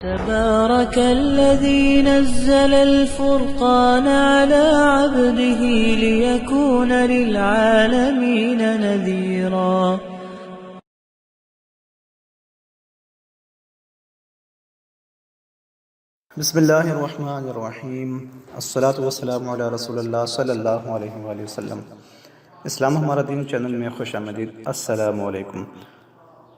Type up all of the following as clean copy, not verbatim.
تبارك الذي نزل الفرقان على عبده ليكون للعالمين نذيرا. بسم اللہ الرحمن الرحیم، الصلاۃ والسلام علی رسول اللہ صلی اللہ علیہ وآلہ وسلم۔ اسلام ہمارا دین چینل میں خوش آمدید۔ السلام علیکم۔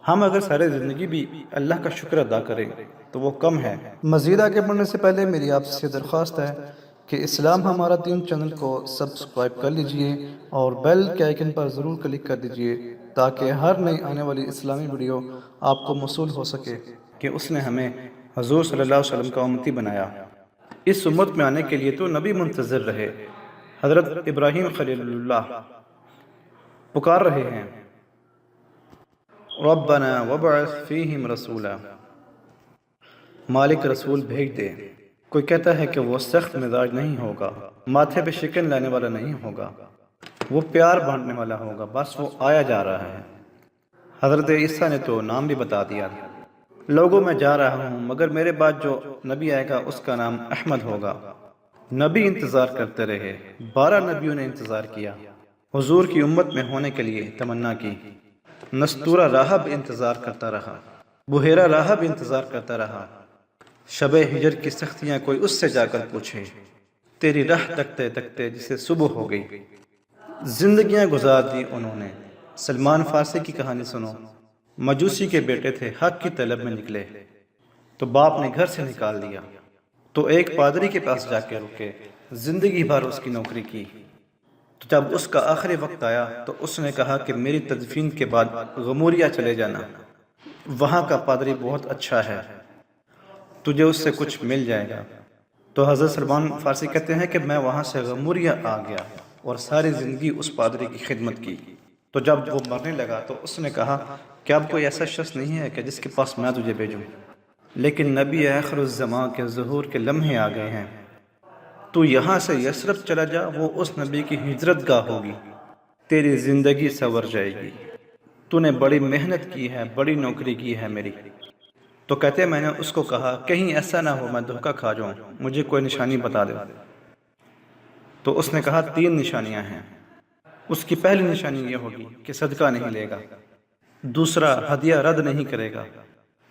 ہم اگر سارے زندگی بھی اللہ کا شکر ادا کریں تو وہ کم ہے۔ مزید آگے بڑھنے سے پہلے میری آپ سے درخواست ہے کہ اسلام ہمارا دین چینل کو سبسکرائب کر لیجئے اور بیل کے آئیکن پر ضرور کلک کر دیجئے تاکہ ہر نئی آنے والی اسلامی ویڈیو آپ کو موصول ہو سکے کہ اس نے ہمیں حضور صلی اللہ علیہ وسلم کا امتی بنایا۔ اس امت میں آنے کے لیے تو نبی منتظر رہے۔ حضرت ابراہیم خلیل اللہ پکار رہے ہیں، ربنا وابعث فیہم رسولا، مالک رسول بھیج دے۔ کوئی کہتا ہے کہ وہ سخت مزاج نہیں ہوگا، ماتھے پہ شکن لانے والا نہیں ہوگا، وہ پیار بانٹنے والا ہوگا، بس وہ آیا جا رہا ہے۔ حضرت عیسیٰ نے تو نام بھی بتا دیا، لوگوں میں جا رہا ہوں مگر میرے بعد جو نبی آئے گا اس کا نام احمد ہوگا۔ نبی انتظار کرتے رہے، 12 نبیوں نے انتظار کیا، حضور کی امت میں ہونے کے لیے تمنا کی۔ نستورہ راہب انتظار کرتا رہا، بحیرہ راہب انتظار کرتا رہا۔ شب ہجر کی سختیاں کوئی اس سے جا کر پوچھے، تیری راہ تکتے تکتے جسے صبح ہو گئی۔ زندگیاں گزار دی انہوں نے۔ سلمان فارسی کی کہانی سنو، مجوسی کے بیٹے تھے، حق کی طلب میں نکلے تو باپ نے گھر سے نکال دیا، تو ایک پادری کے پاس جا کے رکے، زندگی بھر اس کی نوکری کی۔ تو جب اس کا آخری وقت آیا تو اس نے کہا کہ میری تدفین کے بعد غموریہ چلے جانا، وہاں کا پادری بہت اچھا ہے، تجھے اس سے کچھ مل جائے گا۔ تو حضرت سلمان فارسی کہتے ہیں کہ میں وہاں سے غموریہ آ گیا اور ساری زندگی اس پادری کی خدمت کی۔ تو جب وہ مرنے لگا تو اس نے کہا کہ اب کوئی ایسا شخص نہیں ہے کہ جس کے پاس میں تجھے بھیجوں، لیکن نبی آخر الزمان کے ظہور کے لمحے آ گئے ہیں، تو یہاں سے یثرب چلا جا، وہ اس نبی کی ہجرت گاہ ہوگی، تیری زندگی سنور جائے گی، تو نے بڑی محنت کی ہے، بڑی نوکری کی ہے میری۔ تو کہتے میں نے اس کو کہا کہیں ایسا نہ ہو میں دھوکہ کھا جاؤں، مجھے کوئی نشانی بتا دے۔ تو اس نے کہا 3 نشانیاں ہیں۔ اس کی پہلی نشانی یہ ہوگی کہ صدقہ نہیں لے گا، دوسرا ہدیہ رد نہیں کرے گا،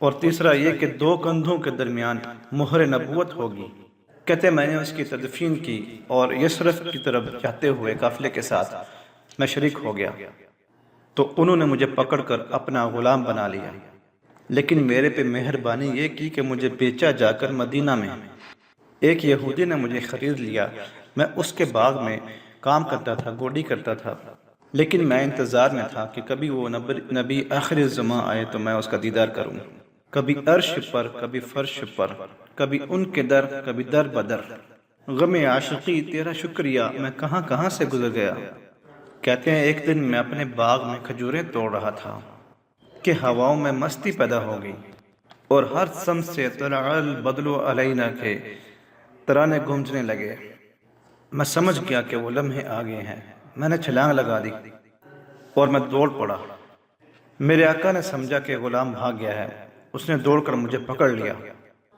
اور تیسرا یہ کہ 2 کندھوں کے درمیان مہر نبوت ہوگی۔ کہتے میں نے اس کی تدفین کی اور یثرب کی طرف جاتے ہوئے قافلے کے ساتھ میں شریک ہو گیا، تو انہوں نے مجھے پکڑ کر اپنا غلام بنا لیا، لیکن میرے پہ مہربانی یہ کی کہ مجھے بیچا جا کر مدینہ میں ایک یہودی نے مجھے خرید لیا۔ میں اس کے باغ میں کام کرتا تھا، گوڈی کرتا تھا، لیکن میں انتظار میں تھا کہ کبھی وہ نبی آخر الزمان آئے تو میں اس کا دیدار کروں، کبھی عرش پر، کبھی فرش پر، کبھی ان کے در، کبھی در بدر۔ غم عاشقی تیرا شکریہ، میں کہاں کہاں سے گزر گیا۔ کہتے ہیں ایک دن میں اپنے باغ میں کھجوریں توڑ رہا تھا کہ ہواؤں میں مستی پیدا ہو گئی اور ہر سمت سے طلع البدر علینا کے ترانے گونجنے لگے۔ میں سمجھ گیا کہ وہ لمحے آ گئے ہیں، میں نے چھلانگ لگا دی اور میں دوڑ پڑا۔ میرے آقا نے سمجھا کہ غلام بھاگ گیا ہے، اس نے دوڑ کر مجھے پکڑ لیا۔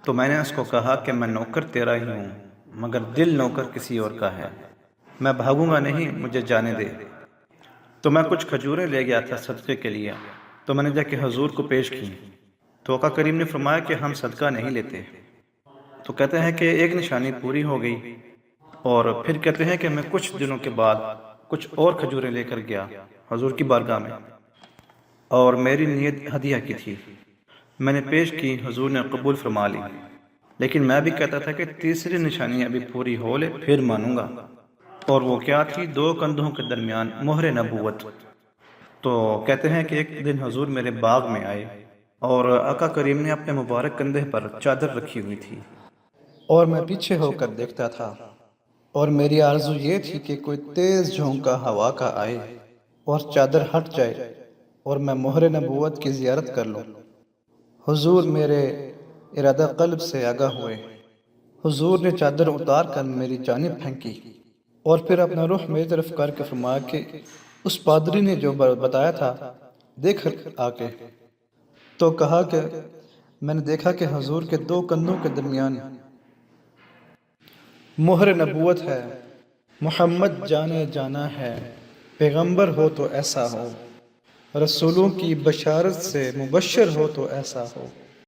تو میں نے اس کو کہا کہ میں نوکر تیرا ہی ہوں، مگر دل نوکر کسی اور کا ہے، میں بھاگوں گا نہیں، مجھے جانے دے۔ تو میں کچھ کھجوریں لے گیا تھا صدقے کے لیے، تو میں نے جا کے حضور کو پیش کی، تو آقا کریم نے فرمایا کہ ہم صدقہ نہیں لیتے۔ تو کہتے ہیں کہ ایک نشانی پوری ہو گئی، اور پھر کہتے ہیں کہ میں کچھ دنوں کے بعد کچھ اور کھجوریں لے کر گیا حضور کی بارگاہ میں، اور میری نیت ہدیہ کی تھی، میں نے پیش کی، حضور نے قبول فرما لی۔ لیکن میں بھی کہتا تھا کہ تیسری نشانی ابھی پوری ہو لے پھر مانوں گا، اور وہ کیا تھی؟ 2 کندھوں کے درمیان مہر نبوت۔ تو کہتے ہیں کہ ایک دن حضور میرے باغ میں آئے اور آقا کریم نے اپنے مبارک کندھے پر چادر رکھی ہوئی تھی، اور میں پیچھے ہو کر دیکھتا تھا، اور میری آرزو یہ تھی کہ کوئی تیز جھونکا ہوا کا آئے اور چادر ہٹ جائے اور میں مہر نبوت کی زیارت کر لوں۔ حضور میرے ارادہ قلب سے آگاہ ہوئے، حضور نے چادر اتار کر میری جانب پھینکی اور پھر اپنا رخ میری طرف کر کے فرمایا کہ اس پادری نے جو بتایا تھا دیکھ آ کے، تو کہا کہ میں نے دیکھا کہ حضور کے دو کندھوں کے درمیان مہر نبوت ہے، محمد جانے جانا ہے، پیغمبر ہو تو ایسا ہو، رسولوں کی بشارت سے مبشر ہو تو ایسا ہو۔